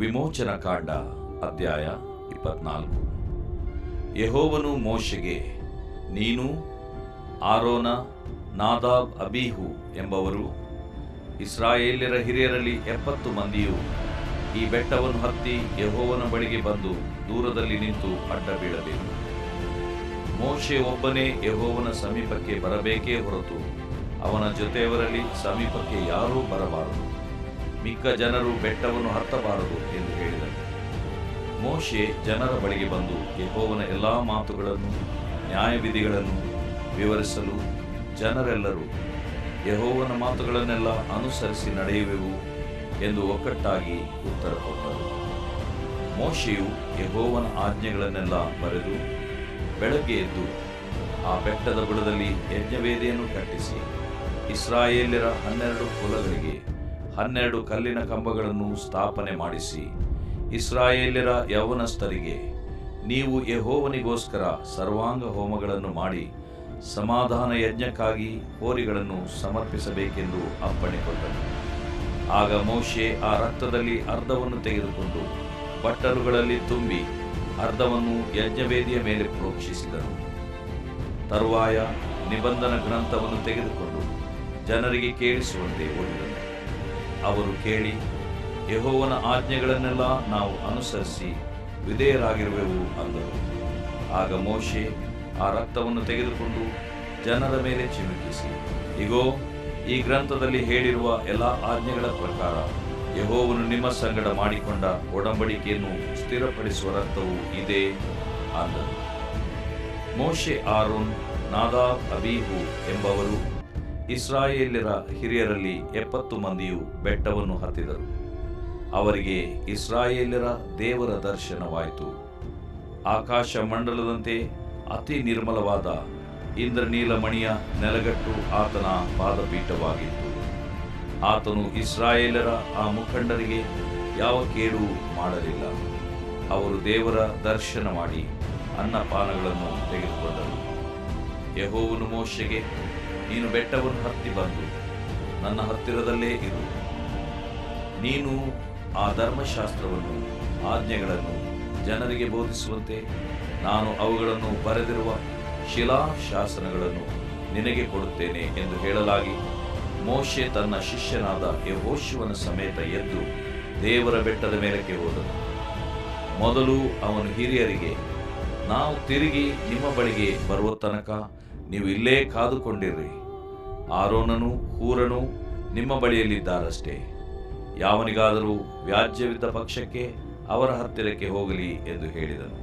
ವಿಮೋಚನ ಕಾಂಡ ಅಧ್ಯಾಯ 24. ಯೆಹೋವನು ಮೋಶೆಗೆ, ನೀನು, ಆರೋನ, ನಾದಾಬ್, ಅಬೀಹು ಎಂಬವರು ಇಸ್ರಾಯೇಲ್ಯರ ಹಿರಿಯರಲ್ಲಿ 70 ಮಂದಿಯು ಈ ಬೆಟ್ಟವನ್ನು ಹತ್ತಿ ಯೆಹೋವನ ಬಳಿಗೆ ಬಂದು ದೂರದಲ್ಲಿ ನಿಂತು ಅಡ್ಡ ಬೀಳಬೇಕು. ಮೋಶೆ ಒಬ್ಬನೇ ಯೆಹೋವನ ಸಮೀಪಕ್ಕೆ ಬರಬೇಕೇ ಹೊರತು ಅವನ ಜೊತೆಯವರಲ್ಲಿ ಸಮೀಪಕ್ಕೆ ಯಾರೂ ಬರಬಾರದು. ಮಿಕ್ಕ ಜನರು ಬೆಟ್ಟವನ್ನು ಹತ್ತಬಾರದು ಎಂದು ಹೇಳಿದನು. ಮೋಶೆ ಜನರ ಬಳಿಗೆ ಬಂದು ಯೆಹೋವನ ಎಲ್ಲಾ ಮಾತುಗಳನ್ನು, ನ್ಯಾಯವಿಧಿಗಳನ್ನು ವಿವರಿಸಲು ಜನರೆಲ್ಲರೂ ಯೆಹೋವನ ಮಾತುಗಳನ್ನೆಲ್ಲ ಅನುಸರಿಸಿ ನಡೆಯುವೆವು ಎಂದು ಒಕ್ಕಟ್ಟಾಗಿ ಉತ್ತರ ಕೊಟ್ಟರು. ಮೋಶೆಯು ಯೆಹೋವನ ಆಜ್ಞೆಗಳನ್ನೆಲ್ಲ ಬರೆದು ಬೆಳಗ್ಗೆ ಎದ್ದು ಆ ಬೆಟ್ಟದ ಬುಡದಲ್ಲಿ ಯಜ್ಞವೇದಿಯನ್ನು ಕಟ್ಟಿಸಿ ಇಸ್ರಾಯೇಲ್ಯರ 12 ಕುಲಗಳಿಗೆ 12 ಕಲ್ಲಿನ ಕಂಬಗಳನ್ನು ಸ್ಥಾಪನೆ ಮಾಡಿಸಿ, ಇಸ್ರಾಯೇಲ್ಯರ ಯೌವನಸ್ಥರಿಗೆ, ನೀವು ಯೆಹೋವನಿಗೋಸ್ಕರ ಸರ್ವಾಂಗ ಹೋಮಗಳನ್ನು ಮಾಡಿ ಸಮಾಧಾನ ಯಜ್ಞಕ್ಕಾಗಿ ಹೋರಿಗಳನ್ನು ಸಮರ್ಪಿಸಬೇಕೆಂದು ಅಪ್ಪಣೆ ಕೊಟ್ಟನು. ಆಗ ಮೋಶೆ ಆ ರಕ್ತದಲ್ಲಿ ಅರ್ಧವನ್ನು ತೆಗೆದುಕೊಂಡು ಬಟ್ಟಲುಗಳಲ್ಲಿ ತುಂಬಿ ಅರ್ಧವನ್ನು ಯಜ್ಞವೇದಿಯ ಮೇಲೆ ಪ್ರೋಕ್ಷಿಸಿದನು. ತರುವಾಯ ನಿಬಂಧನ ಗ್ರಂಥವನ್ನು ತೆಗೆದುಕೊಂಡು ಜನರಿಗೆ ಕೇಳಿಸುವಂತೆ ಓದಿದನು. ಅವರು ಕೇಳಿ, ಯೆಹೋವನ ಆಜ್ಞೆಗಳನ್ನೆಲ್ಲ ನಾವು ಅನುಸರಿಸಿ ವಿಧೇಯರಾಗಿರುವೆವು ಅಂದರು. ಆಗ ಮೋಶೆ ಆ ರಕ್ತವನ್ನು ತೆಗೆದುಕೊಂಡು ಜನರ ಮೇಲೆ ಚಿಮುಕಿಸಿ, ಇಗೋ, ಈ ಗ್ರಂಥದಲ್ಲಿ ಹೇಳಿರುವ ಎಲ್ಲ ಆಜ್ಞೆಗಳ ಪ್ರಕಾರ ಯೆಹೋವನು ನಿಮ್ಮ ಸಂಗಡ ಮಾಡಿಕೊಂಡ ಒಡಂಬಡಿಕೆಯನ್ನು ಸ್ಥಿರಪಡಿಸುವ ರಕ್ತವು ಇದೇ ಅಂದರು. ಮೋಶೆ, ಆರೋನ್, ನಾದಾಬ್, ಅಬೀಹು ಎಂಬವರು ಇಸ್ರಾಯೇಲ್ಯರ ಹಿರಿಯರಲ್ಲಿ 70 ಮಂದಿಯು ಬೆಟ್ಟವನ್ನು ಹತ್ತಿದರು. ಅವರಿಗೆ ಇಸ್ರಾಯೇಲ್ಯರ ದೇವರ ದರ್ಶನವಾಯಿತು. ಆಕಾಶ ಮಂಡಲದಂತೆ ಅತಿ ನಿರ್ಮಲವಾದ ಇಂದ್ರನೀಲಮಣಿಯ ನೆಲಗಟ್ಟು ಆತನ ಪಾದಪೀಠವಾಗಿತ್ತು. ಆತನು ಇಸ್ರಾಯೇಲರ ಆ ಮುಖಂಡರಿಗೆ ಯಾವ ಕೇಡು ಮಾಡಲಿಲ್ಲ. ಅವರು ದೇವರ ದರ್ಶನ ಮಾಡಿ ಅನ್ನಪಾನಗಳನ್ನು ತೆಗೆದುಕೊಂಡರು. ಯೆಹೋವನು ಮೋಶೆಗೆ, ನೀನು ಬೆಟ್ಟವನ್ನು ಹತ್ತಿ ಬಂದು ನನ್ನ ಹತ್ತಿರದಲ್ಲೇ ಇರು. ನೀನು ಆ ಧರ್ಮಶಾಸ್ತ್ರವನ್ನು, ಆಜ್ಞೆಗಳನ್ನು ಜನರಿಗೆ ಬೋಧಿಸುವಂತೆ ನಾನು ಅವುಗಳನ್ನು ಬರೆದಿರುವ ಶಿಲಾಶಾಸನಗಳನ್ನು ನಿನಗೆ ಕೊಡುತ್ತೇನೆ ಎಂದು ಹೇಳಲಾಗಿ, ಮೋಶೆ ತನ್ನ ಶಿಷ್ಯನಾದ ಯೆಹೋಶುವನ ಸಮೇತ ಎದ್ದು ದೇವರ ಬೆಟ್ಟದ ಮೇಲಕ್ಕೆ ಹೋದನು. ಮೊದಲು ಅವನು ಹಿರಿಯರಿಗೆ, ನಾವು ತಿರುಗಿ ನಿಮ್ಮ ಬಳಿಗೆ ಬರುವ ತನಕ ನೀವು ಇಲ್ಲೇ ಕಾದುಕೊಂಡಿರ್ರಿ. ಆರೋನನೂ ಹೂರನೂ ನಿಮ್ಮ ಬಳಿಯಲ್ಲಿದ್ದಾರಷ್ಟೇ. ಯಾವನಿಗಾದರೂ ವ್ಯಾಜ್ಯವಿದ್ದ ಪಕ್ಷಕ್ಕೆ ಅವರ ಹತ್ತಿರಕ್ಕೆ ಹೋಗಲಿ ಎಂದು ಹೇಳಿದನು.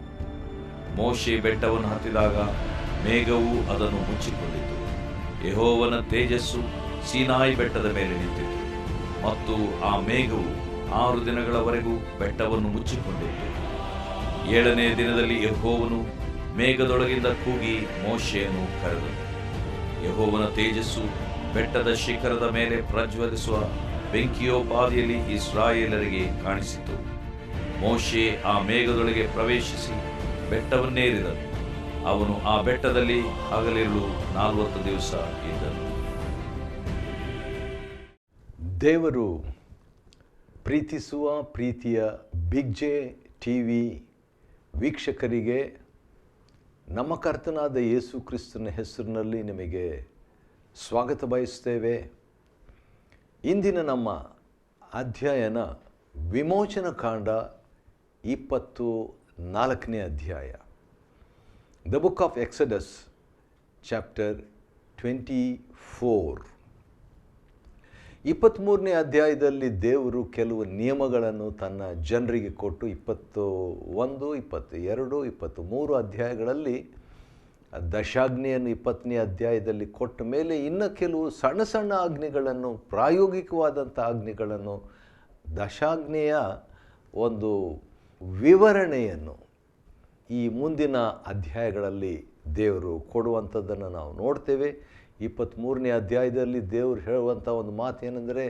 ಮೋಶೆ ಬೆಟ್ಟವನ್ನು ಹತ್ತಿದಾಗ ಮೇಘವು ಅದನ್ನು ಮುಚ್ಚಿಕೊಂಡಿತು. ಯೆಹೋವನ ತೇಜಸ್ಸು ಸೀನಾಯಿ ಬೆಟ್ಟದ ಮೇಲೆ ನಿಂತಿತು ಮತ್ತು ಆ ಮೇಘವು 6 ದಿನಗಳವರೆಗೂ ಬೆಟ್ಟವನ್ನು ಮುಚ್ಚಿಕೊಂಡಿತ್ತು. 7ನೇ ದಿನದಲ್ಲಿ ಯೆಹೋವನು ಮೇಘದೊಳಗಿಂದ ಕೂಗಿ ಮೋಶೆಯನ್ನು ಕರೆದನು. ಯೆಹೋವನ ತೇಜಸ್ಸು ಬೆಟ್ಟದ ಶಿಖರದ ಮೇಲೆ ಪ್ರಜ್ವಲಿಸುವ ಬೆಂಕಿಯೋಪಾದಿಯಲ್ಲಿ ಇಸ್ರಾಯೇಲರಿಗೆ ಕಾಣಿಸಿತು. ಮೋಶೆ ಆ ಮೇಘದೊಳಗೆ ಪ್ರವೇಶಿಸಿ ಬೆಟ್ಟವನ್ನೇರಿದನು. ಅವನು ಆ ಬೆಟ್ಟದಲ್ಲಿ ಹಗಲಿರುಳು 40 ದಿವಸ ಇದ್ದನು. ದೇವರು ಪ್ರೀತಿಸುವ ಪ್ರೀತಿಯ ಬಿಗ್ ಜೆ ಟಿವಿ ವೀಕ್ಷಕರಿಗೆ ನಮ್ಮ ಕರ್ತನಾದ ಯೇಸು ಕ್ರಿಸ್ತನ ಹೆಸರಿನಲ್ಲಿ ನಿಮಗೆ ಸ್ವಾಗತ ಬಯಸ್ತೇವೆ. ಇಂದಿನ ನಮ್ಮ ಅಧ್ಯಯನ ವಿಮೋಚನ ಕಾಂಡ 24ನೇ ಅಧ್ಯಾಯ. The book of Exodus chapter 24. 23ನೇ ಅಧ್ಯಾಯದಲ್ಲಿ ದೇವರು ಕೆಲವು ನಿಯಮಗಳನ್ನು ತನ್ನ ಜನರಿಗೆ ಕೊಟ್ಟು 21, 22, 23 ಅಧ್ಯಾಯಗಳಲ್ಲಿ ದಶಾಜ್ಞೆಯನ್ನು 20ನೇ ಅಧ್ಯಾಯದಲ್ಲಿ ಕೊಟ್ಟ ಮೇಲೆ ಇನ್ನು ಕೆಲವು ಸಣ್ಣ ಸಣ್ಣ ಆಜ್ಞೆಗಳನ್ನು, ಪ್ರಾಯೋಗಿಕವಾದಂಥ ಆಜ್ಞೆಗಳನ್ನು, ದಶಾಜ್ಞೆಯ ಒಂದು ವಿವರಣೆಯನ್ನು ಈ ಮುಂದಿನ ಅಧ್ಯಾಯಗಳಲ್ಲಿ ದೇವರು ಕೊಡುವಂಥದ್ದನ್ನು ನಾವು ನೋಡ್ತೇವೆ. 23ನೇ ಅಧ್ಯಾಯದಲ್ಲಿ ದೇವರು ಹೇಳುವಂಥ ಒಂದು ಮಾತು ಏನೆಂದರೆ,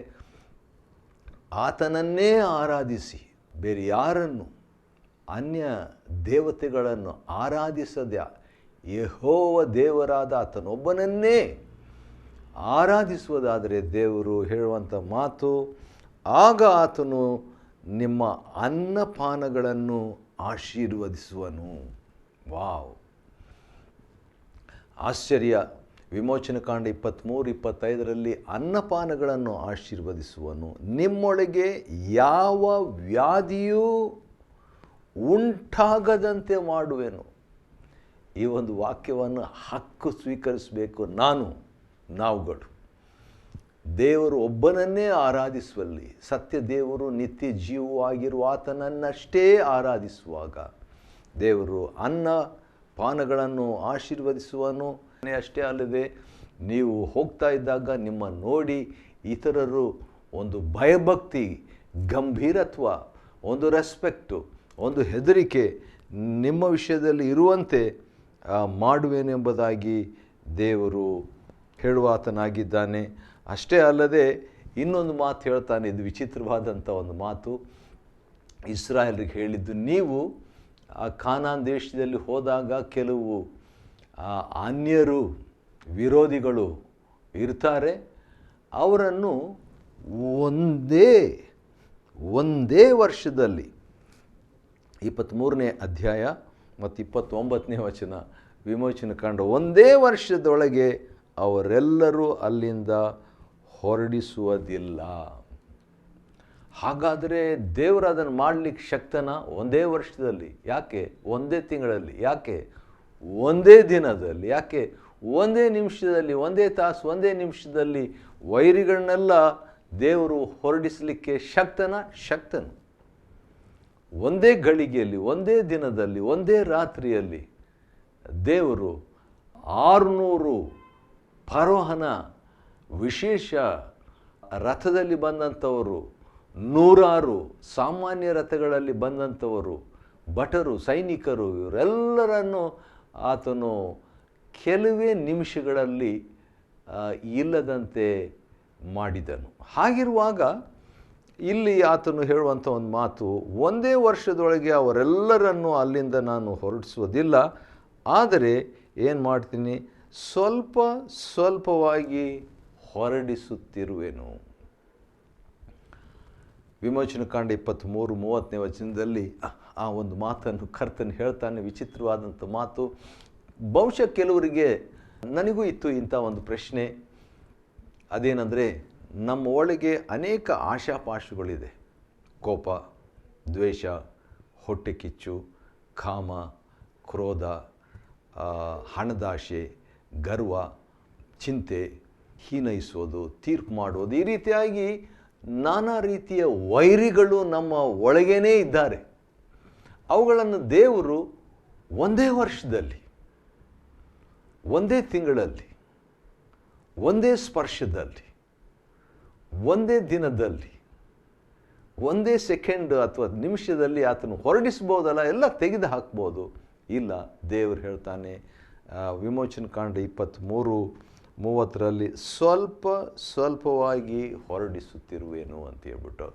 ಆತನನ್ನೇ ಆರಾಧಿಸಿ, ಬೇರೆ ಯಾರನ್ನು, ಅನ್ಯ ದೇವತೆಗಳನ್ನು ಆರಾಧಿಸದ ಯೆಹೋವ ದೇವರಾದ ಆತನೊಬ್ಬನನ್ನೇ ಆರಾಧಿಸುವುದಾದರೆ ದೇವರು ಹೇಳುವಂಥ ಮಾತು, ಆಗ ಆತನು ನಿಮ್ಮ ಅನ್ನಪಾನಗಳನ್ನು ಆಶೀರ್ವದಿಸುವನು. ವಾವ್, ಆಶ್ಚರ್ಯ. ವಿಮೋಚನಕಾಂಡ 23-25 ಅನ್ನಪಾನಗಳನ್ನು ಆಶೀರ್ವದಿಸುವನು. ನಿಮ್ಮೊಳಗೆ ಯಾವ ವ್ಯಾಧಿಯೂ ಉಂಟಾಗದಂತೆ ಮಾಡುವೆನು. ಈ ಒಂದು ವಾಕ್ಯವನ್ನು ಹಕ್ಕು ಸ್ವೀಕರಿಸಬೇಕು. ನಾವುಗಳು ದೇವರು ಒಬ್ಬನನ್ನೇ ಆರಾಧಿಸುವಲ್ಲಿ, ಸತ್ಯ ದೇವರು ನಿತ್ಯ ಜೀವವಾಗಿರುವ ಆತನನ್ನಷ್ಟೇ ಆರಾಧಿಸುವಾಗ ದೇವರು ಅನ್ನ ಪಾನಗಳನ್ನು ಆಶೀರ್ವದಿಸುವನು. ಅಷ್ಟೇ ಅಲ್ಲದೆ, ನೀವು ಹೋಗ್ತಾ ಇದ್ದಾಗ ನಿಮ್ಮ ನೋಡಿ ಇತರರು ಒಂದು ಭಯಭಕ್ತಿ, ಗಂಭೀರತ್ವ, ಒಂದು ರೆಸ್ಪೆಕ್ಟು, ಒಂದು ಹೆದರಿಕೆ ನಿಮ್ಮ ವಿಷಯದಲ್ಲಿ ಇರುವಂತೆ ಮಾಡುವೆನೆಂಬುದಾಗಿ ದೇವರು ಹೇಳುವಾತನಾಗಿದ್ದಾನೆ. ಅಷ್ಟೇ ಅಲ್ಲದೆ ಇನ್ನೊಂದು ಮಾತು ಹೇಳ್ತಾನೆ. ಇದು ವಿಚಿತ್ರವಾದಂಥ ಒಂದು ಮಾತು. ಇಸ್ರಾಯೇಲರಿಗೆ ಹೇಳಿದ್ದು, ನೀವು ಆ ಕಾನಾನ್ ದೇಶದಲ್ಲಿ ಹೋದಾಗ ಕೆಲವು ಅನ್ಯರು, ವಿರೋಧಿಗಳು ಇರ್ತಾರೆ. ಅವರನ್ನು ಒಂದೇ ವರ್ಷದಲ್ಲಿ 23ನೇ ಅಧ್ಯಾಯ ಮತ್ತು 29ನೇ ವಚನ ವಿಮೋಚನಕಾಂಡ, ಒಂದೇ ವರ್ಷದೊಳಗೆ ಅವರೆಲ್ಲರೂ ಅಲ್ಲಿಂದ ಹೊರಡಿಸುವುದಿಲ್ಲ. ಹಾಗಾದರೆ ದೇವರು ಅದನ್ನು ಮಾಡಲಿಕ್ಕೆ ಶಕ್ತನ? ಒಂದೇ ವರ್ಷದಲ್ಲಿ ಯಾಕೆ? ಒಂದೇ ತಿಂಗಳಲ್ಲಿ ಯಾಕೆ? ಒಂದೇ ದಿನದಲ್ಲಿ ಯಾಕೆ? ಒಂದೇ ನಿಮಿಷದಲ್ಲಿ, ಒಂದೇ ತಾಸು, ಒಂದೇ ನಿಮಿಷದಲ್ಲಿ ವೈರಿಗಳನ್ನೆಲ್ಲ ದೇವರು ಹೊರಡಿಸಲಿಕ್ಕೆ ಶಕ್ತನು. ಒಂದೇ ಗಳಿಗೆಯಲ್ಲಿ, ಒಂದೇ ದಿನದಲ್ಲಿ, ಒಂದೇ ರಾತ್ರಿಯಲ್ಲಿ ದೇವರು 600 ಫರೋಹನ ವಿಶೇಷ ರಥದಲ್ಲಿ ಬಂದಂಥವರು, 100 ಸಾಮಾನ್ಯ ರಥಗಳಲ್ಲಿ ಬಂದಂಥವರು, ಭಟರು, ಸೈನಿಕರು, ಇವರೆಲ್ಲರನ್ನು ಆತನು ಕೆಲವೇ ನಿಮಿಷಗಳಲ್ಲಿ ಇಲ್ಲದಂತೆ ಮಾಡಿದನು. ಹಾಗಿರುವಾಗ ಇಲ್ಲಿ ಆತನು ಹೇಳುವಂಥ ಒಂದು ಮಾತು, ಒಂದೇ ವರ್ಷದೊಳಗೆ ಅವರೆಲ್ಲರನ್ನು ಅಲ್ಲಿಂದ ನಾನು ಹೊರಡಿಸುವುದಿಲ್ಲ, ಆದರೆ ಏನು ಮಾಡ್ತೀನಿ, ಸ್ವಲ್ಪ ಸ್ವಲ್ಪವಾಗಿ ಹೊರಡಿಸುತ್ತಿರುವೆನು. ವಿಮೋಚನಕಾಂಡ 23-30ನೇ ವಚನದಲ್ಲಿ ಆ ಒಂದು ಮಾತನ್ನು ಕರ್ತನು ಹೇಳ್ತಾನೆ. ವಿಚಿತ್ರವಾದಂಥ ಮಾತು. ಬಹುಶಃ ಕೆಲವರಿಗೆ, ನನಗೂ ಇತ್ತು ಇಂಥ ಒಂದು ಪ್ರಶ್ನೆ. ಅದೇನೆಂದರೆ, ನಮ್ಮ ಒಳಗೆ ಅನೇಕ ಆಶಾಪಾಶಗಳಿದೆ. ಕೋಪ, ದ್ವೇಷ, ಹೊಟ್ಟೆ ಕಿಚ್ಚು, ಕಾಮ, ಕ್ರೋಧ, ಹಣದಾಶೆ, ಗರ್ವ, ಚಿಂತೆ, ಹೀನೈಸೋದು, ತೀರ್ಪು ಮಾಡೋದು, ಈ ರೀತಿಯಾಗಿ ನಾನಾ ರೀತಿಯ ವೈರಿಗಳು ನಮ್ಮ ಒಳಗೇನೇ ಇದ್ದಾರೆ. ಅವುಗಳನ್ನು ದೇವರು ಒಂದೇ ವರ್ಷದಲ್ಲಿ, ಒಂದೇ ತಿಂಗಳಲ್ಲಿ, ಒಂದೇ ಸ್ಪರ್ಶದಲ್ಲಿ, ಒಂದೇ ದಿನದಲ್ಲಿ, ಒಂದೇ ಸೆಕೆಂಡ್ ಅಥವಾ ನಿಮಿಷದಲ್ಲಿ ಆತನು ಹೊರಡಿಸ್ಬೋದಲ್ಲ, ಎಲ್ಲ ತೆಗೆದು ಹಾಕ್ಬೋದು. ಇಲ್ಲ, ದೇವರು ಹೇಳ್ತಾನೆ ವಿಮೋಚನಕಾಂಡ 23-30 ಸ್ವಲ್ಪ ಸ್ವಲ್ಪವಾಗಿ ಹೊರಡಿಸುತ್ತಿರುವೇನು ಅಂತ ಹೇಳ್ಬಿಟ್ಟು.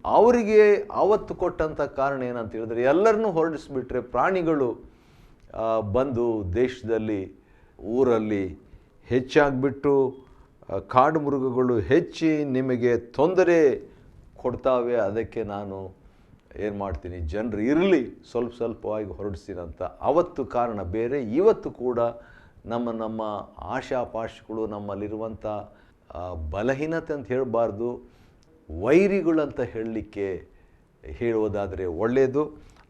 ಅವರಿಗೆ ಅವತ್ತು ಕೊಟ್ಟಂಥ ಕಾರಣ ಏನಂತ ಹೇಳಿದ್ರೆ, ಎಲ್ಲರನ್ನೂ ಹೊರಡಿಸ್ಬಿಟ್ರೆ ಪ್ರಾಣಿಗಳು ಬಂದು ದೇಶದಲ್ಲಿ, ಊರಲ್ಲಿ ಹೆಚ್ಚಾಗಿಬಿಟ್ಟು ಕಾಡು ಮೃಗಗಳು ಹೆಚ್ಚಿ ನಿಮಗೆ ತೊಂದರೆ ಕೊಡ್ತಾವೆ. ಅದಕ್ಕೆ ನಾನು ಏನು ಮಾಡ್ತೀನಿ, ಜನರು ಇರಲಿ, ಸ್ವಲ್ಪವಾಗಿ ಹೊರಡಿಸ್ತೀನಂತ. ಅವತ್ತು ಕಾರಣ ಬೇರೆ. ಇವತ್ತು ಕೂಡ ನಮ್ಮ ಆಶಾಪಾಶಗಳು, ನಮ್ಮಲ್ಲಿರುವಂಥ ಬಲಹೀನತೆ ಅಂತ ಹೇಳಬಾರ್ದು, ವೈರಿಗಳಂತ ಹೇಳೋದಾದರೆ ಒಳ್ಳೆಯದು.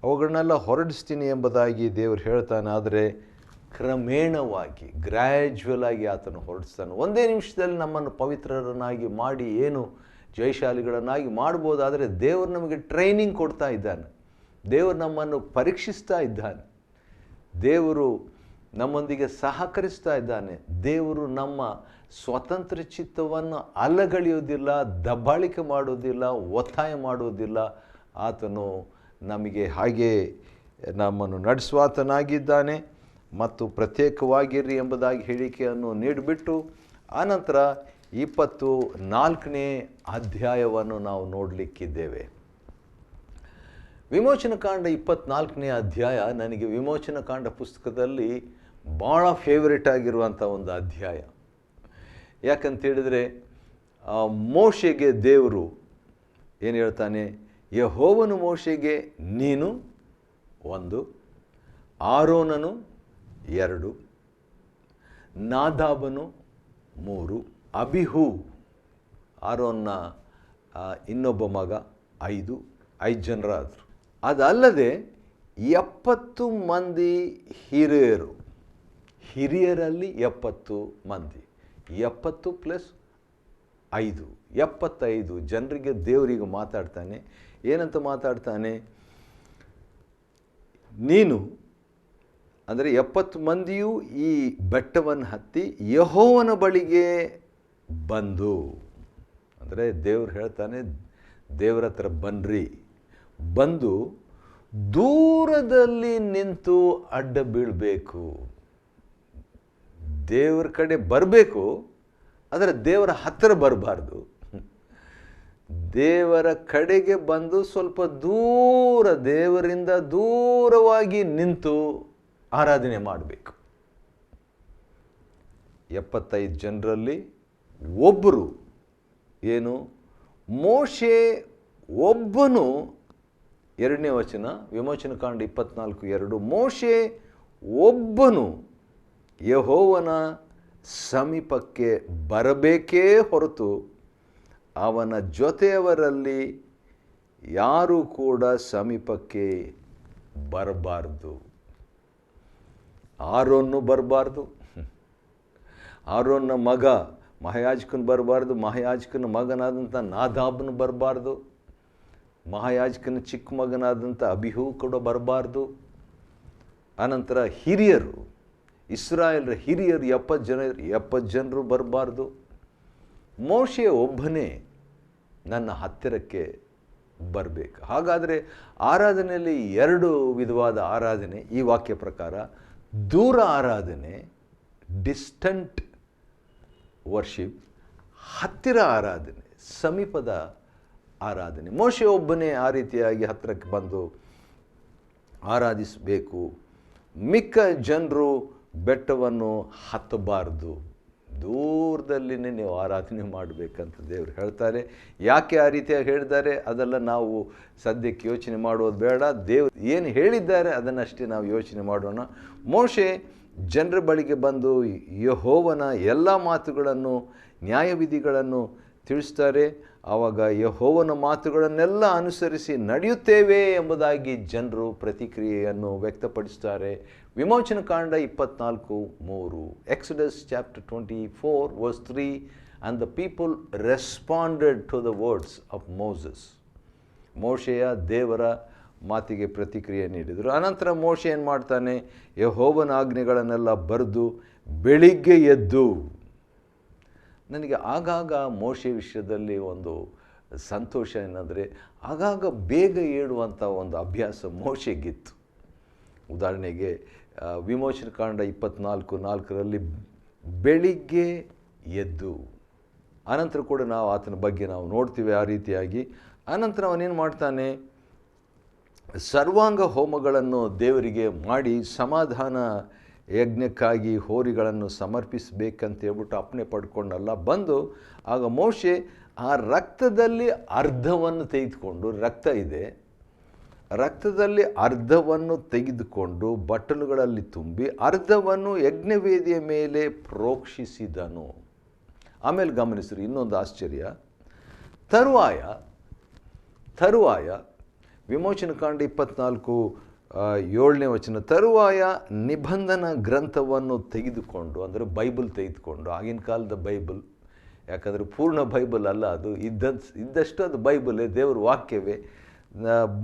ಅವುಗಳನ್ನೆಲ್ಲ ಹೊರಡಿಸ್ತೀನಿ ಎಂಬುದಾಗಿ ದೇವರು ಹೇಳ್ತಾನೆ. ಆದರೆ ಕ್ರಮೇಣವಾಗಿ, ಗ್ರ್ಯಾಜುವಲ್ ಆಗಿ ಆತನು ಹೊರಡಿಸ್ತಾನೆ. ಒಂದೇ ನಿಮಿಷದಲ್ಲಿ ನಮ್ಮನ್ನು ಪವಿತ್ರರನ್ನಾಗಿ ಮಾಡಿ ಏನು ಜಯಶಾಲಿಗಳನ್ನಾಗಿ ಮಾಡ್ಬೋದಾದರೆ, ದೇವರು ನಮಗೆ ಟ್ರೈನಿಂಗ್ ಕೊಡ್ತಾ ಇದ್ದಾನೆ. ದೇವರು ನಮ್ಮನ್ನು ಪರೀಕ್ಷಿಸ್ತಾ ಇದ್ದಾನೆ. ದೇವರು ನಮ್ಮೊಂದಿಗೆ ಸಹಕರಿಸ್ತಾ ಇದ್ದಾನೆ. ದೇವರು ನಮ್ಮ ಸ್ವತಂತ್ರ ಚಿತ್ತವನ್ನು ಅಲ್ಲಗಳೆಯೋದಿಲ್ಲ, ದಬ್ಬಾಳಿಕೆ ಮಾಡೋದಿಲ್ಲ, ಒತ್ತಾಯ ಮಾಡೋದಿಲ್ಲ. ಆತನು ನಮಗೆ ಹಾಗೆ ನಮ್ಮನ್ನು ನಡೆಸುವಾತನಾಗಿದ್ದಾನೆ. ಮತ್ತು ಪ್ರತ್ಯೇಕವಾಗಿರ್ರಿ ಎಂಬುದಾಗಿ ಹೇಳಿಕೆಯನ್ನು ನೀಡಿಬಿಟ್ಟು ಆನಂತರ 24ನೇ ಅಧ್ಯಾಯವನ್ನು ನಾವು ನೋಡಲಿಕ್ಕಿದ್ದೇವೆ. ವಿಮೋಚನಕಾಂಡ 24ನೇ ಅಧ್ಯಾಯ ನನಗೆ ವಿಮೋಚನಕಾಂಡ ಪುಸ್ತಕದಲ್ಲಿ ಭಾಳ ಫೇವರೇಟ್ ಆಗಿರುವಂಥ ಒಂದು ಅಧ್ಯಾಯ. ಯಾಕಂತೇಳಿದರೆ, ಮೋಶೆಗೆ ದೇವರು ಏನು ಹೇಳ್ತಾನೆ, ಯೆಹೋವನು ಮೋಶೆಗೆ ನೀನು 1, ಆರೋನನು 2, ನಾದಾಬನು 3, ಅಬಿಹು ಆರೋನ್ನ ಇನ್ನೊಬ್ಬ ಮಗ 5 ಜನರಾದರು. ಅದಲ್ಲದೆ 70 ಮಂದಿ ಹಿರಿಯರಲ್ಲಿ 70 ಮಂದಿ, 70 + 5 75 ಜನರಿಗೆ ದೇವರಿಗೆ ಮಾತಾಡ್ತಾನೆ. ಏನಂತ ಮಾತಾಡ್ತಾನೆ? ನೀನು ಅಂದರೆ 70 ಮಂದಿಯೂ ಈ ಬೆಟ್ಟವನ್ನು ಹತ್ತಿ ಯೆಹೋವನ ಬಳಿಗೆ ಬಂದು, ಅಂದರೆ ದೇವ್ರು ಹೇಳ್ತಾನೆ ದೇವರ ಹತ್ರ ಬನ್ನಿರಿ, ಬಂದು ದೂರದಲ್ಲಿ ನಿಂತು ಅಡ್ಡ ಬೀಳಬೇಕು. ದೇವರ ಕಡೆ ಬರಬೇಕು, ಆದರೆ ದೇವರ ಹತ್ತಿರ ಬರಬಾರ್ದು. ದೇವರ ಕಡೆಗೆ ಬಂದು ಸ್ವಲ್ಪ ದೂರ, ದೇವರಿಂದ ದೂರವಾಗಿ ನಿಂತು ಆರಾಧನೆ ಮಾಡಬೇಕು. 75 ಜನರಲ್ಲಿ ಒಬ್ಬರು ಏನು? ಮೋಶೆ ಒಬ್ಬನು. 2ನೇ ವಚನ, ವಿಮೋಚನಕಾಂಡ 24:2. ಮೋಶೆ ಒಬ್ಬನು ಯೆಹೋವನ ಸಮೀಪಕ್ಕೆ ಬರಬೇಕೇ ಹೊರತು ಅವನ ಜೊತೆಯವರಲ್ಲಿ ಯಾರೂ ಕೂಡ ಸಮೀಪಕ್ಕೆ ಬರಬಾರ್ದು. ಆರೋನು ಬರಬಾರ್ದು, ಆರೋನ್ನ ಮಗ ಮಹಾಯಾಜಕನು ಬರಬಾರ್ದು, ಮಹಾಯಾಜಕನ ಮಗನಾದಂಥ ನಾದಾಬನು ಬರಬಾರ್ದು, ಮಹಾಯಾಜಕನ ಚಿಕ್ಕ ಮಗನಾದಂಥ ಅಬಿಹು ಕೂಡ ಬರಬಾರ್ದು. ಅನಂತರ ಹಿರಿಯರು, ಇಸ್ರಾಯೇಲರ ಹಿರಿಯರು 70 ಜನರು ಬರಬಾರ್ದು. ಮೋಶೆ ಒಬ್ಬನೇ ನನ್ನ ಹತ್ತಿರಕ್ಕೆ ಬರಬೇಕು. ಹಾಗಾದರೆ ಆರಾಧನೆಯಲ್ಲಿ 2 ವಿಧವಾದ ಆರಾಧನೆ ಈ ವಾಕ್ಯ ಪ್ರಕಾರ. ದೂರ ಆರಾಧನೆ, ಡಿಸ್ಟಂಟ್ ವರ್ಷಿಪ್, ಹತ್ತಿರ ಆರಾಧನೆ, ಸಮೀಪದ ಆರಾಧನೆ. ಮೋಶೆ ಒಬ್ಬನೇ ಆ ರೀತಿಯಾಗಿ ಹತ್ತಿರಕ್ಕೆ ಬಂದು ಆರಾಧಿಸಬೇಕು. ಮಿಕ್ಕ ಜನರು ಬೆಟ್ಟವನ್ನು ಹತ್ತಬಾರ್ದು, ದೂರದಲ್ಲಿನೇ ನೀವು ಆರಾಧನೆ ಮಾಡಬೇಕಂತ ದೇವರು ಹೇಳ್ತಾರೆ. ಯಾಕೆ ಆ ರೀತಿಯಾಗಿ ಹೇಳಿದ್ದಾರೆ ಅದೆಲ್ಲ ನಾವು ಸದ್ಯಕ್ಕೆ ಯೋಚನೆ ಮಾಡೋದು ಬೇಡ. ದೇವರು ಏನು ಹೇಳಿದ್ದಾರೆ ಅದನ್ನಷ್ಟೇ ನಾವು ಯೋಚನೆ ಮಾಡೋಣ. ಮೋಶೆ ಜನರ ಬಳಿಗೆ ಬಂದು ಯೆಹೋವನ ಎಲ್ಲ ಮಾತುಗಳನ್ನು, ನ್ಯಾಯವಿಧಿಗಳನ್ನು ತಿಳಿಸ್ತಾರೆ. ಆವಾಗ ಯೆಹೋವನ ಮಾತುಗಳನ್ನೆಲ್ಲ ಅನುಸರಿಸಿ ನಡೆಯುತ್ತೇವೆ ಎಂಬುದಾಗಿ ಜನರು ಪ್ರತಿಕ್ರಿಯೆಯನ್ನು ವ್ಯಕ್ತಪಡಿಸ್ತಾರೆ. ವಿಮೋಚನಕಾಂಡ 24:3. Exodus chapter 24 verse 3. And the people responded to the words of Moses. ಮೋಶೆಯ ದೇವರ ಮಾತಿಗೆ ಪ್ರತಿಕ್ರಿಯೆ ನೀಡಿದರು. ಅನಂತರ ಮೋಶೆ ಏನು ಮಾಡ್ತಾನೆ? ಯೆಹೋವನ ಆಜ್ಞೆಗಳನ್ನೆಲ್ಲ ಬರೆದು ಬೆಳಿಗ್ಗೆ ಎದ್ದು. ನನಗೆ ಆಗಾಗ ಮೋಶೆ ವಿಷಯದಲ್ಲಿ ಒಂದು ಸಂತೋಷ ಏನಂದರೆ, ಆಗಾಗ ಬೇಗ ಏಳುವಂಥ ಒಂದು ಅಭ್ಯಾಸ ಮೋಶೆಗಿತ್ತು. ಉದಾಹರಣೆಗೆ ವಿಮೋಚನಕಾಂಡ 24:4 ಬೆಳಿಗ್ಗೆ ಎದ್ದು. ಅನಂತರ ಕೂಡ ನಾವು ಆತನ ಬಗ್ಗೆ ನಾವು ನೋಡ್ತೀವಿ ಆ ರೀತಿಯಾಗಿ. ಅನಂತರ ಅವನೇನು ಮಾಡ್ತಾನೆ? ಸರ್ವಾಂಗ ಹೋಮಗಳನ್ನು ದೇವರಿಗೆ ಮಾಡಿ ಸಮಾಧಾನ ಯಜ್ಞಕ್ಕಾಗಿ ಹೋರಿಗಳನ್ನು ಸಮರ್ಪಿಸಬೇಕಂತ ಹೇಳ್ಬಿಟ್ಟು ಅಪ್ಪಣೆ ಪಡ್ಕೊಂಡಲ್ಲ ಬಂದು. ಆಗ ಮೋಶೆ ಆ ರಕ್ತದಲ್ಲಿ ಅರ್ಧವನ್ನು ತೆಗೆದುಕೊಂಡು, ರಕ್ತ ಇದೆ, ರಕ್ತದಲ್ಲಿ ಅರ್ಧವನ್ನು ತೆಗೆದುಕೊಂಡು ಬಟ್ಟಲುಗಳಲ್ಲಿ ತುಂಬಿ ಅರ್ಧವನ್ನು ಯಜ್ಞವೇದಿಯ ಮೇಲೆ ಪ್ರೋಕ್ಷಿಸಿದನು. ಆಮೇಲೆ ಗಮನಿಸ್ರಿ ಇನ್ನೊಂದು ಆಶ್ಚರ್ಯ. ತರುವಾಯ ವಿಮೋಚನಕಾಂಡ 24:7ನೇ ವಚನ. ತರುವಾಯ ನಿಬಂಧನ ಗ್ರಂಥವನ್ನು ತೆಗೆದುಕೊಂಡು, ಅಂದರೆ ಬೈಬಲ್ ತೆಗೆದುಕೊಂಡು, ಆಗಿನ ಕಾಲದ ಬೈಬಲ್, ಯಾಕಂದರೆ ಪೂರ್ಣ ಬೈಬಲ್ ಅಲ್ಲ ಅದು, ಇದ್ದಷ್ಟು ಅದು ಬೈಬಲೇ, ದೇವರ ವಾಕ್ಯವೇ.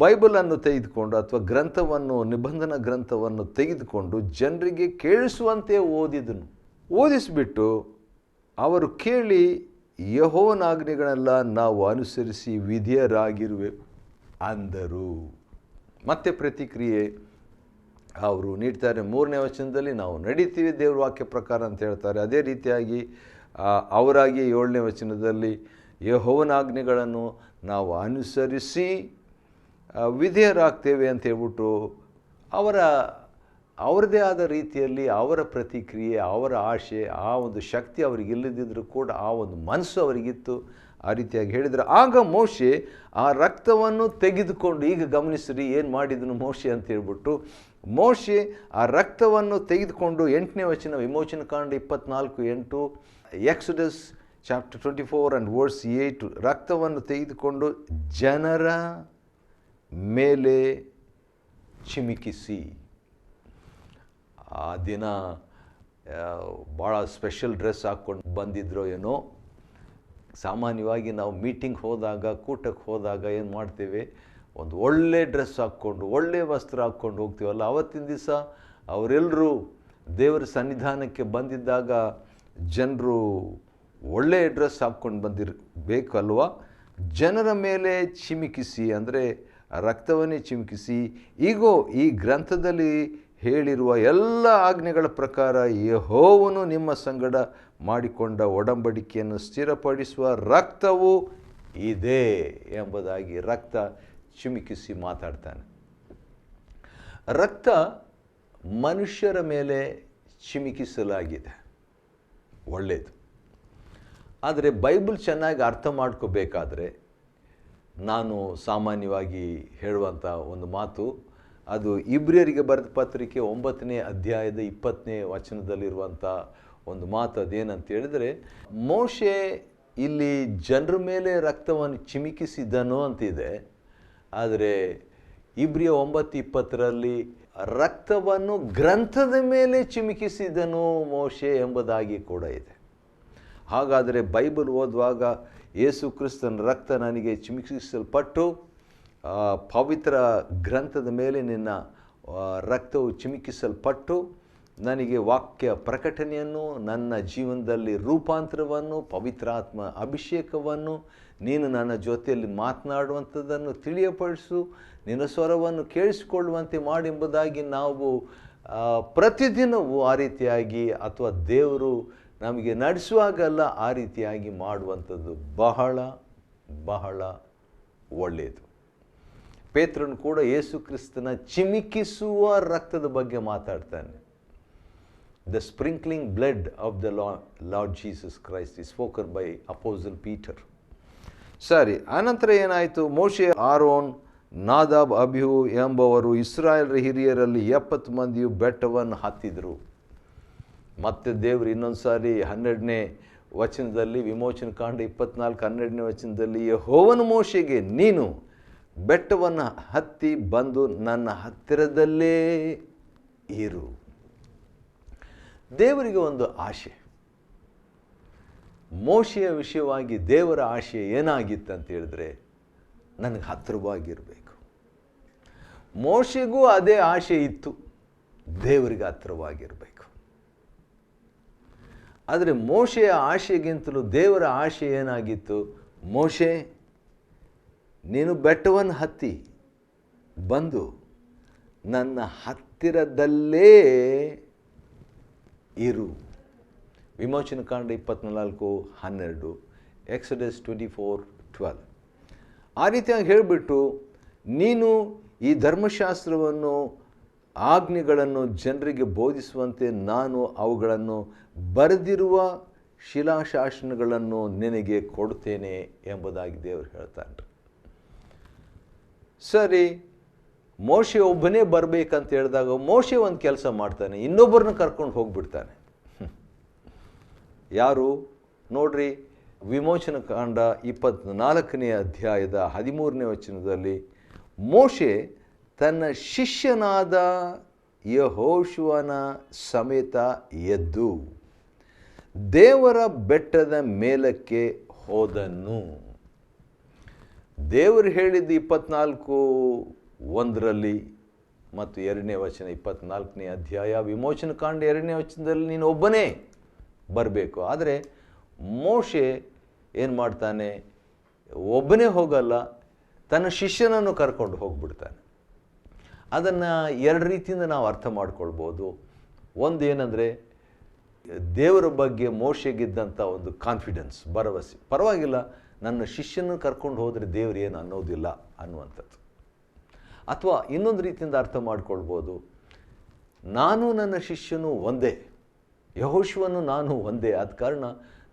ಬೈಬಲನ್ನು ತೆಗೆದುಕೊಂಡು ಅಥವಾ ಗ್ರಂಥವನ್ನು, ನಿಬಂಧನ ಗ್ರಂಥವನ್ನು ತೆಗೆದುಕೊಂಡು ಜನರಿಗೆ ಕೇಳಿಸುವಂತೆ ಓದಿಸಿಬಿಟ್ಟು ಅವರು ಕೇಳಿ ಯೆಹೋವನ ಆಜ್ಞೆಗಳೆಲ್ಲ ನಾವು ಅನುಸರಿಸಿ ವಿಧೇಯರಾಗಿರುವೆ ಅಂದರು. ಮತ್ತೆ ಪ್ರತಿಕ್ರಿಯೆ ಅವರು ನೀಡ್ತಾರೆ. 3ನೇ ವಚನದಲ್ಲಿ ನಾವು ನಡೀತೀವಿ ದೇವ್ರ ವಾಕ್ಯ ಪ್ರಕಾರ ಅಂತ ಹೇಳ್ತಾರೆ. ಅದೇ ರೀತಿಯಾಗಿ ಅವರಾಗಿ 7ನೇ ವಚನದಲ್ಲಿ ಯೆಹೋವನ ಆಜ್ಞೆಗಳನ್ನು ನಾವು ಅನುಸರಿಸಿ ವಿಧೇಯರಾಗ್ತೇವೆ ಅಂತ ಹೇಳ್ಬಿಟ್ಟು ಅವರದೇ ಆದ ರೀತಿಯಲ್ಲಿ ಅವರ ಪ್ರತಿಕ್ರಿಯೆ, ಅವರ ಆಶೆ, ಆ ಒಂದು ಶಕ್ತಿ ಅವರಿಗಿಲ್ಲದಿದ್ದರೂ ಕೂಡ ಆ ಒಂದು ಮನಸ್ಸು ಅವರಿಗಿತ್ತು. ಆ ರೀತಿಯಾಗಿ ಹೇಳಿದರೆ, ಆಗ ಮೋಶೆ ಆ ರಕ್ತವನ್ನು ತೆಗೆದುಕೊಂಡು, ಈಗ ಗಮನಿಸ್ರಿ ಏನು ಮಾಡಿದನು ಮೋಶೆ ಅಂತ ಹೇಳ್ಬಿಟ್ಟು, ಮೋಶೆ ಆ ರಕ್ತವನ್ನು ತೆಗೆದುಕೊಂಡು 8ನೇ ವಚನ ವಿಮೋಚನ ಕಾಂಡ 24:8, ಎಕ್ಸೋಡಸ್ ಚಾಪ್ಟರ್ 24 and verse 8, ರಕ್ತವನ್ನು ತೆಗೆದುಕೊಂಡು ಜನರ ಮೇಲೆ ಚಿಮಿಕಿಸಿ. ಆ ದಿನ ಭಾಳ ಸ್ಪೆಷಲ್ ಡ್ರೆಸ್ ಹಾಕ್ಕೊಂಡು ಬಂದಿದ್ರೋ ಏನೋ. ಸಾಮಾನ್ಯವಾಗಿ ನಾವು ಮೀಟಿಂಗ್ ಹೋದಾಗ, ಕೂಟಕ್ಕೆ ಹೋದಾಗ ಏನು ಮಾಡ್ತೇವೆ, ಒಂದು ಒಳ್ಳೆ ಡ್ರೆಸ್ ಹಾಕ್ಕೊಂಡು, ಒಳ್ಳೆ ವಸ್ತ್ರ ಹಾಕ್ಕೊಂಡು ಹೋಗ್ತೀವಲ್ಲ. ಆವತ್ತಿನ ದಿವಸ ಅವರೆಲ್ಲರೂ ದೇವರ ಸನ್ನಿಧಾನಕ್ಕೆ ಬಂದಿದ್ದಾಗ ಜನರು ಒಳ್ಳೆ ಡ್ರೆಸ್ ಹಾಕ್ಕೊಂಡು ಬಂದಿರಬೇಕು ಅಲ್ವಾ. ಜನರ ಮೇಲೆ ಚಿಮಿಕಿಸಿ ಅಂದರೆ ರಕ್ತವನ್ನೇ ಚಿಮಿಕಿಸಿ, ಈಗೋ ಈ ಗ್ರಂಥದಲ್ಲಿ ಹೇಳಿರುವ ಎಲ್ಲ ಆಜ್ಞೆಗಳ ಪ್ರಕಾರ ಯೆಹೋವನು ನಿಮ್ಮ ಸಂಗಡ ಮಾಡಿಕೊಂಡ ಒಡಂಬಡಿಕೆಯನ್ನು ಸ್ಥಿರಪಡಿಸುವ ರಕ್ತವು ಇದೆ ಎಂಬುದಾಗಿ ರಕ್ತ ಚಿಮಿಕಿಸಿ ಮಾತಾಡ್ತಾನೆ. ರಕ್ತ ಮನುಷ್ಯರ ಮೇಲೆ ಚಿಮಿಕಿಸಲಾಗಿದೆ, ಒಳ್ಳೆಯದು. ಆದರೆ ಬೈಬಲ್ ಚೆನ್ನಾಗಿ ಅರ್ಥ ಮಾಡ್ಕೋಬೇಕಾದ್ರೆ ನಾನು ಸಾಮಾನ್ಯವಾಗಿ ಹೇಳುವಂಥ ಒಂದು ಮಾತು, ಅದು ಇಬ್ರಿಯರಿಗೆ ಬರೆದ ಪತ್ರಿಕೆ 9ನೇ ಅಧ್ಯಾಯದ 20ನೇ ವಚನದಲ್ಲಿರುವಂಥ ಒಂದು ಮಾತು. ಅದೇನಂತ ಹೇಳಿದರೆ, ಮೋಶೆ ಇಲ್ಲಿ ಜನರ ಮೇಲೆ ರಕ್ತವನ್ನು ಚಿಮಿಕಿಸಿದನು ಅಂತಿದೆ, ಆದರೆ ಇಬ್ರಿಯ 9:20ರಲ್ಲಿ ರಕ್ತವನ್ನು ಗ್ರಂಥದ ಮೇಲೆ ಚಿಮಿಕಿಸಿದನು ಮೋಶೆ ಎಂಬುದಾಗಿ ಕೂಡ ಇದೆ. ಹಾಗಾದರೆ ಬೈಬಲ್ ಓದುವಾಗ ಯೇಸು ಕ್ರಿಸ್ತನ ರಕ್ತ ನನಗೆ ಚಿಮಿಕಿಸಲ್ಪಟ್ಟು ಪವಿತ್ರ ಗ್ರಂಥದ ಮೇಲೆ ನಿನ್ನ ರಕ್ತವು ಚಿಮಿಕಿಸಲ್ಪಟ್ಟು ನನಗೆ ವಾಕ್ಯ ಪ್ರಕಟಣೆಯನ್ನು, ನನ್ನ ಜೀವನದಲ್ಲಿ ರೂಪಾಂತರವನ್ನು, ಪವಿತ್ರಾತ್ಮ ಅಭಿಷೇಕವನ್ನು, ನೀನು ನನ್ನ ಜೊತೆಯಲ್ಲಿ ಮಾತನಾಡುವಂಥದ್ದನ್ನು ತಿಳಿಯಪಡಿಸು, ನಿನ್ನ ಸ್ವರವನ್ನು ಕೇಳಿಸಿಕೊಳ್ಳುವಂತೆ ಮಾಡೆಂಬುದಾಗಿ ನಾವು ಪ್ರತಿದಿನವೂ ಆ ರೀತಿಯಾಗಿ, ಅಥವಾ ದೇವರು ನಮಗೆ ನಡೆಸುವಾಗಲ್ಲ ಆ ರೀತಿಯಾಗಿ ಮಾಡುವಂಥದ್ದು ಬಹಳ ಬಹಳ ಒಳ್ಳೆಯದು. ಪೇತ್ರನು ಕೂಡ ಯೇಸು ಕ್ರಿಸ್ತನ ಚಿಮಿಕಿಸುವ ರಕ್ತದ ಬಗ್ಗೆ ಮಾತಾಡ್ತಾನೆ. The sprinkling blood of the lord Jesus Christ is spoken by apostle Peter. ಸರಿ, ಆನಂತರ ಏನಾಯಿತು, ಮೋಶೆ, ಆರೋನ್, ನಾದಾಬ್, ಅಬಿಹು ಎಂಬವರು ಇಸ್ರಾಯೇಲ್ ಹಿರಿಯರಲ್ಲಿ 70 ಮಂದಿಯು ಬೆಟ್ಟವನ್ನು ಹತ್ತಿದರು. ಮತ್ತೆ ದೇವರು ಇನ್ನೊಂದು ಸಾರಿ 12ನೇ ವಚನದಲ್ಲಿ, ವಿಮೋಚನ ಕಾಂಡ 24:12ನೇ ವಚನದಲ್ಲಿ, ಯೆಹೋವನು ಮೋಶೆಗೆ, ನೀನು ಬೆಟ್ಟವನ್ನು ಹತ್ತಿ ಬಂದು ನನ್ನ ಹತ್ತಿರದಲ್ಲೇ ಇರು. ದೇವರಿಗೆ ಒಂದು ಆಶೆ. ಮೋಶೆಯ ವಿಷಯವಾಗಿ ದೇವರ ಆಶೆ ಏನಾಗಿತ್ತಂತ ಹೇಳಿದ್ರೆ, ನನಗೆ ಹತ್ತಿರವಾಗಿರಬೇಕು. ಮೋಶೆಗೂ ಅದೇ ಆಶೆ ಇತ್ತು, ದೇವರಿಗೆ ಹತ್ತಿರವಾಗಿರಬೇಕು. ಆದರೆ ಮೋಶೆಯ ಆಶೆಗಿಂತಲೂ ದೇವರ ಆಶೆ ಏನಾಗಿತ್ತು, ಮೋಶೆ ನೀನು ಬೆಟ್ಟವನ್ನು ಹತ್ತಿ ಬಂದು ನನ್ನ ಹತ್ತಿರದಲ್ಲೇ ಇರು. ವಿಮೋಚನ ಕಾಂಡ 24:12, ಎಕ್ಸೋಡಸ್ 24:12. ಆ ರೀತಿಯಾಗಿ ಹೇಳಿಬಿಟ್ಟು, ನೀನು ಈ ಧರ್ಮಶಾಸ್ತ್ರವನ್ನು, ಆಜ್ಞೆಗಳನ್ನು ಜನರಿಗೆ ಬೋಧಿಸುವಂತೆ ನಾನು ಅವುಗಳನ್ನು ಬರೆದಿರುವ ಶಿಲಾಶಾಸನಗಳನ್ನು ನಿನಗೆ ಕೊಡ್ತೇನೆ ಎಂಬುದಾಗಿ ದೇವರು ಹೇಳ್ತಾನೆ. ಸರಿ, ಮೋಶೆ ಒಬ್ಬನೇ ಬರಬೇಕಂತ ಹೇಳಿದಾಗ ಮೋಶೆ ಒಂದು ಕೆಲಸ ಮಾಡ್ತಾನೆ, ಇನ್ನೊಬ್ಬರನ್ನ ಕರ್ಕೊಂಡು ಹೋಗ್ಬಿಡ್ತಾನೆ. ಯಾರು ನೋಡ್ರಿ, ವಿಮೋಚನ ಕಾಂಡ 24ನೇ ಅಧ್ಯಾಯದ 13ನೇ ವಚನದಲ್ಲಿ, ಮೋಶೆ ತನ್ನ ಶಿಷ್ಯನಾದ ಯೆಹೋಶುವನ ಸಮೇತ ಎದ್ದು ದೇವರ ಬೆಟ್ಟದ ಮೇಲಕ್ಕೆ ಹೋದನು. ದೇವರು ಹೇಳಿದ್ದು 24:1 ಮತ್ತು 2ನೇ ವಚನ 24ನೇ ಅಧ್ಯಾಯ ವಿಮೋಚನ ಕಾಂಡ 2ನೇ ವಚನದಲ್ಲಿ ನೀನು ಒಬ್ಬನೇ ಬರಬೇಕು. ಆದರೆ ಮೋಶೆ ಏನು ಮಾಡ್ತಾನೆ, ಒಬ್ಬನೇ ಹೋಗಲ್ಲ, ತನ್ನ ಶಿಷ್ಯನನ್ನು ಕರ್ಕೊಂಡು ಹೋಗ್ಬಿಡ್ತಾನೆ. ಅದನ್ನು 2 ರೀತಿಯಿಂದ ನಾವು ಅರ್ಥ ಮಾಡ್ಕೊಳ್ಬೋದು. ಒಂದು ಏನಂದರೆ, ದೇವರ ಬಗ್ಗೆ ಮೋಶೆಗಿದ್ದಂಥ ಒಂದು ಕಾನ್ಫಿಡೆನ್ಸ್, ಭರವಸೆ, ಪರವಾಗಿಲ್ಲ ನನ್ನ ಶಿಷ್ಯನನ್ನು ಕರ್ಕೊಂಡು ಹೋದರೆ ದೇವರು ಏನು ಅನ್ನೋದಿಲ್ಲ ಅನ್ನುವಂಥದ್ದು. ಅಥವಾ ಇನ್ನೊಂದು ರೀತಿಯಿಂದ ಅರ್ಥ ಮಾಡ್ಕೊಳ್ಬೋದು, ನಾನು ನನ್ನ ಶಿಷ್ಯನು ಒಂದೇ, ಯೆಹೋಶುವನು ನಾನು ಒಂದೇ, ಆದ ಕಾರಣ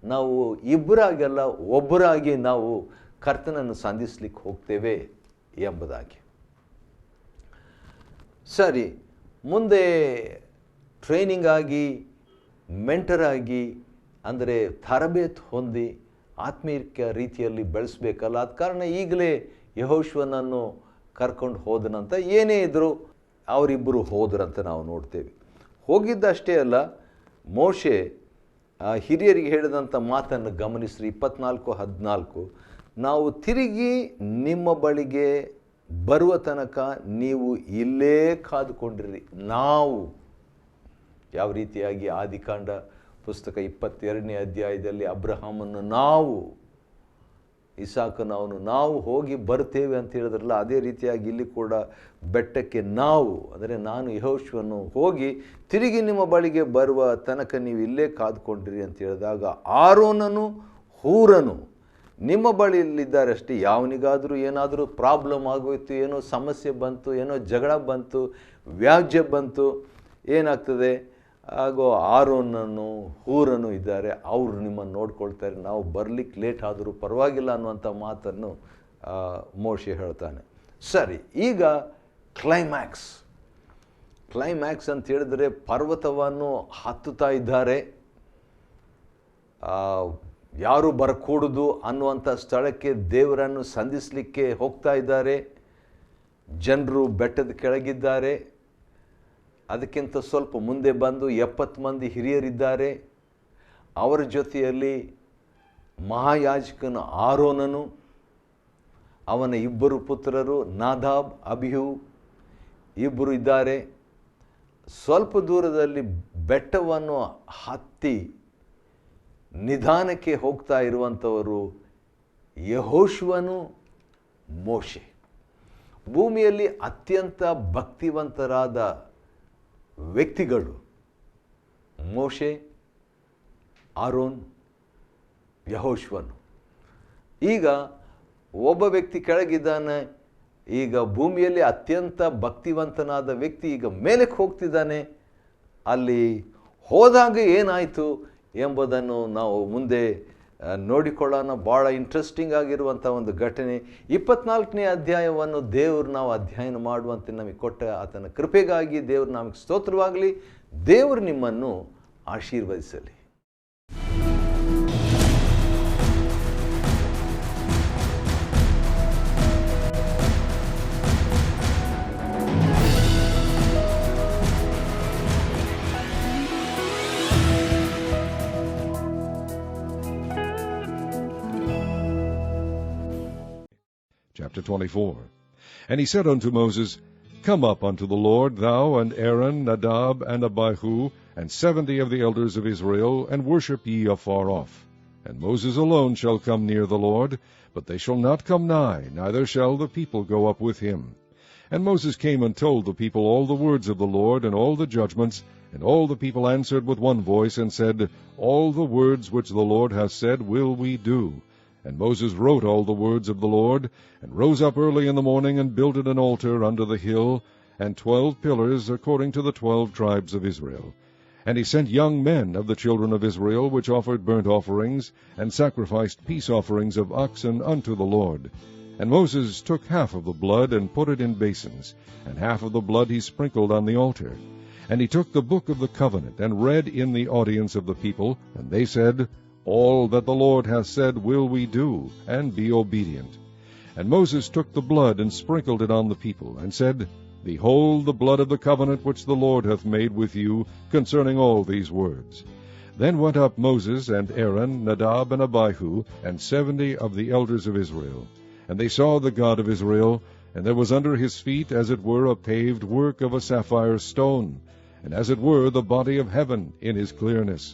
ನಾವು ಇಬ್ಬರಾಗಲ್ಲ ಒಬ್ಬರಾಗಿ ನಾವು ಕರ್ತನನ್ನು ಸಂಧಿಸ್ಲಿಕ್ಕೆ ಹೋಗ್ತೇವೆ ಎಂಬುದಾಗಿ. ಸರಿ, ಮುಂದೆ ಟ್ರೈನಿಂಗ್ ಆಗಿ ಮೆಂಟರ್ ಆಗಿ ಅಂದರೆ ತರಬೇತಿ ಹೊಂದಿ ಆತ್ಮೀಯ ರೀತಿಯಲ್ಲಿ ಬೆಳೆಸಬೇಕಲ್ಲ. ಆದ ಕಾರಣ ಈಗಲೇ ಯೆಹೋಶುವನನ್ನು ಕರ್ಕೊಂಡು ಹೋದನಂತ. ಏನೇ ಇದ್ದರೂ ಅವರಿಬ್ಬರು ಹೋದ್ರಂತ ನಾವು ನೋಡ್ತೇವೆ. ಹೋಗಿದ್ದಷ್ಟೇ ಅಲ್ಲ, ಮೋಶೆ ಹಿರಿಯರಿಗೆ ಹೇಳಿದಂಥ ಮಾತನ್ನು ಗಮನಿಸ್ರಿ. 24:14, ನಾವು ತಿರುಗಿ ನಿಮ್ಮ ಬಳಿಗೆ ಬರುವ ತನಕ ನೀವು ಇಲ್ಲೇ ಕಾದುಕೊಂಡಿರಿ. ನಾವು ಯಾವ ರೀತಿಯಾಗಿ ಆದಿಕಾಂಡ ಪುಸ್ತಕ 22ನೇ ಅಧ್ಯಾಯದಲ್ಲಿ ಅಬ್ರಹಾಮನ್ನು ನಾವು, ಇಸಾಕನವನು ನಾವು ಹೋಗಿ ಬರ್ತೇವೆ ಅಂತ ಹೇಳಿದ್ರಲ್ಲ, ಅದೇ ರೀತಿಯಾಗಿ ಇಲ್ಲಿ ಕೂಡ ಬೆಟ್ಟಕ್ಕೆ ನಾವು ಅಂದರೆ ನಾನು ಯೆಹೋಶುವನು ಹೋಗಿ ತಿರುಗಿ ನಿಮ್ಮ ಬಳಿಗೆ ಬರುವ ತನಕ ನೀವು ಇಲ್ಲೇ ಕಾದುಕೊಂಡಿರಿ ಅಂತ ಹೇಳಿದಾಗ, ಆರೋನನು ಹೂರನು ನಿಮ್ಮ ಬಳಿಯಲ್ಲಿದ್ದಾರೆ ಅಷ್ಟೇ. ಯಾವನಿಗಾದರೂ ಏನಾದರೂ ಪ್ರಾಬ್ಲಮ್ ಆಗೋಯ್ತು, ಏನೋ ಸಮಸ್ಯೆ ಬಂತು, ಏನೋ ಜಗಳ ಬಂತು, ವ್ಯಾಜ್ಯ ಬಂತು, ಏನಾಗ್ತದೆ? ಹಾಗೂ ಆರೋನನು ಹೂರನು ಇದ್ದಾರೆ, ಅವರು ನಿಮ್ಮನ್ನು ನೋಡ್ಕೊಳ್ತಾರೆ. ನಾವು ಬರಲಿಕ್ಕೆ ಲೇಟ್ ಆದರೂ ಪರವಾಗಿಲ್ಲ ಅನ್ನುವಂಥ ಮಾತನ್ನು ಮೋಶೆ ಹೇಳ್ತಾನೆ. ಸರಿ, ಈಗ ಕ್ಲೈಮ್ಯಾಕ್ಸ್ ಅಂತ ಹೇಳಿದ್ರೆ ಪರ್ವತವನ್ನು ಹತ್ತುತ್ತಾ ಇದ್ದಾರೆ. ಯಾರು ಬರಕೂಡುದು ಅನ್ನುವಂಥ ಸ್ಥಳಕ್ಕೆ ದೇವರನ್ನು ಸಂಧಿಸಲಿಕ್ಕೆ ಹೋಗ್ತಾ ಇದ್ದಾರೆ. ಜನರು ಬೆಟ್ಟದ ಕೆಳಗಿದ್ದಾರೆ. ಅದಕ್ಕಿಂತ ಸ್ವಲ್ಪ ಮುಂದೆ ಬಂದು 70 ಮಂದಿ ಹಿರಿಯರಿದ್ದಾರೆ. ಅವರ ಜೊತೆಯಲ್ಲಿ ಮಹಾಯಾಜಕನ ಆರೋನನು, ಅವನ 2 ಪುತ್ರರು ನಾದಾಬ್ ಅಬಿಹು ಇಬ್ಬರು ಇದ್ದಾರೆ. ಸ್ವಲ್ಪ ದೂರದಲ್ಲಿ ಬೆಟ್ಟವನ್ನು ಹತ್ತಿ ನಿಧಾನಕ್ಕೆ ಹೋಗ್ತಾ ಇರುವಂಥವರು ಯೆಹೋಶುವನು, ಮೋಶೆ. ಭೂಮಿಯಲ್ಲಿ ಅತ್ಯಂತ ಭಕ್ತಿವಂತರಾದ ವ್ಯಕ್ತಿಗಳು ಮೋಶೆ, ಆರೋನ್, ಯೆಹೋಶುವನು. ಈಗ ಒಬ್ಬ ವ್ಯಕ್ತಿ ಕೆಳಗಿದ್ದಾನೆ. ಈಗ ಭೂಮಿಯಲ್ಲಿ ಅತ್ಯಂತ ಭಕ್ತಿವಂತನಾದ ವ್ಯಕ್ತಿ ಈಗ ಮೇಲಕ್ಕೆ ಹೋಗ್ತಿದ್ದಾನೆ. ಅಲ್ಲಿ ಹೋದಾಗ ಏನಾಯಿತು ಎಂಬುದನ್ನು ನಾವು ಮುಂದೆ ನೋಡಿಕೊಳ್ಳೋಣ. ಭಾಳ ಇಂಟ್ರೆಸ್ಟಿಂಗ್ ಆಗಿರುವಂಥ ಒಂದು ಘಟನೆ. 24ನೇ ಅಧ್ಯಾಯವನ್ನು ದೇವರು ನಾವು ಅಧ್ಯಯನ ಮಾಡುವಂತೆ ನಮಗೆ ಕೊಟ್ಟ ಆತನ ಕೃಪೆಗಾಗಿ ದೇವರು ನಮಗೆ ಸ್ತೋತ್ರವಾಗಲಿ. ದೇವರು ನಿಮ್ಮನ್ನು ಆಶೀರ್ವದಿಸಲಿ. Chapter 24. And he said unto Moses, Come up unto the Lord, thou and Aaron, Nadab and Abihu, and 70 of the elders of Israel, and worship ye afar off. And Moses alone shall come near the Lord, but they shall not come nigh, neither shall the people go up with him. And Moses came and told the people all the words of the Lord, and all the judgments, and all the people answered with one voice, and said, All the words which the Lord hath said will we do. And Moses wrote all the words of the Lord, and rose up early in the morning, and builded an altar under the hill, and 12 pillars, according to the 12 tribes of Israel. And he sent young men of the children of Israel, which offered burnt offerings, and sacrificed peace offerings of oxen unto the Lord. And Moses took half of the blood, and put it in basins, and half of the blood he sprinkled on the altar. And he took the book of the covenant, and read in the audience of the people, and they said, All that the Lord hath said will we do, and be obedient. And Moses took the blood, and sprinkled it on the people, and said, Behold the blood of the covenant which the Lord hath made with you concerning all these words. Then went up Moses and Aaron, Nadab and Abihu, and 70 of the elders of Israel. And they saw the God of Israel, and there was under his feet as it were a paved work of a sapphire stone, and as it were the body of heaven in his clearness.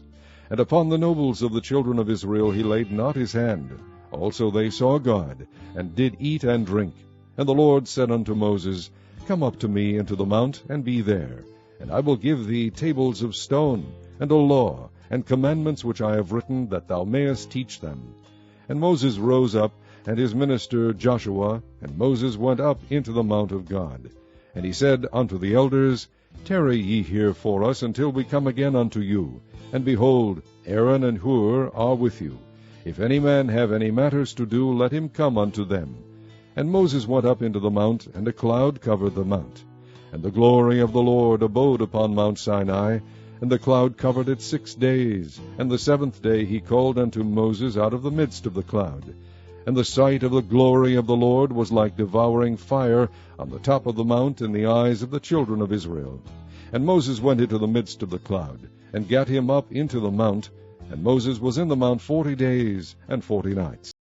And upon the nobles of the children of Israel he laid not his hand. Also they saw God, and did eat and drink. And the Lord said unto Moses, Come up to me into the mount, and be there. And I will give thee tables of stone, and a law, and commandments which I have written, that thou mayest teach them. And Moses rose up, and his minister Joshua, and Moses went up into the mount of God. And he said unto the elders, Tarry ye here for us until we come again unto you. And behold, Aaron and Hur are with you. If any man have any matters to do, let him come unto them. And Moses went up into the mount, and a cloud covered the mount. And the glory of the Lord abode upon Mount Sinai, and the cloud covered it 6 days. And the 7th day he called unto Moses out of the midst of the cloud. And the sight of the glory of the Lord was like devouring fire on the top of the mount in the eyes of the children of Israel. And Moses went into the midst of the cloud, and gat him up into the mount. And Moses was in the mount 40 days and 40 nights.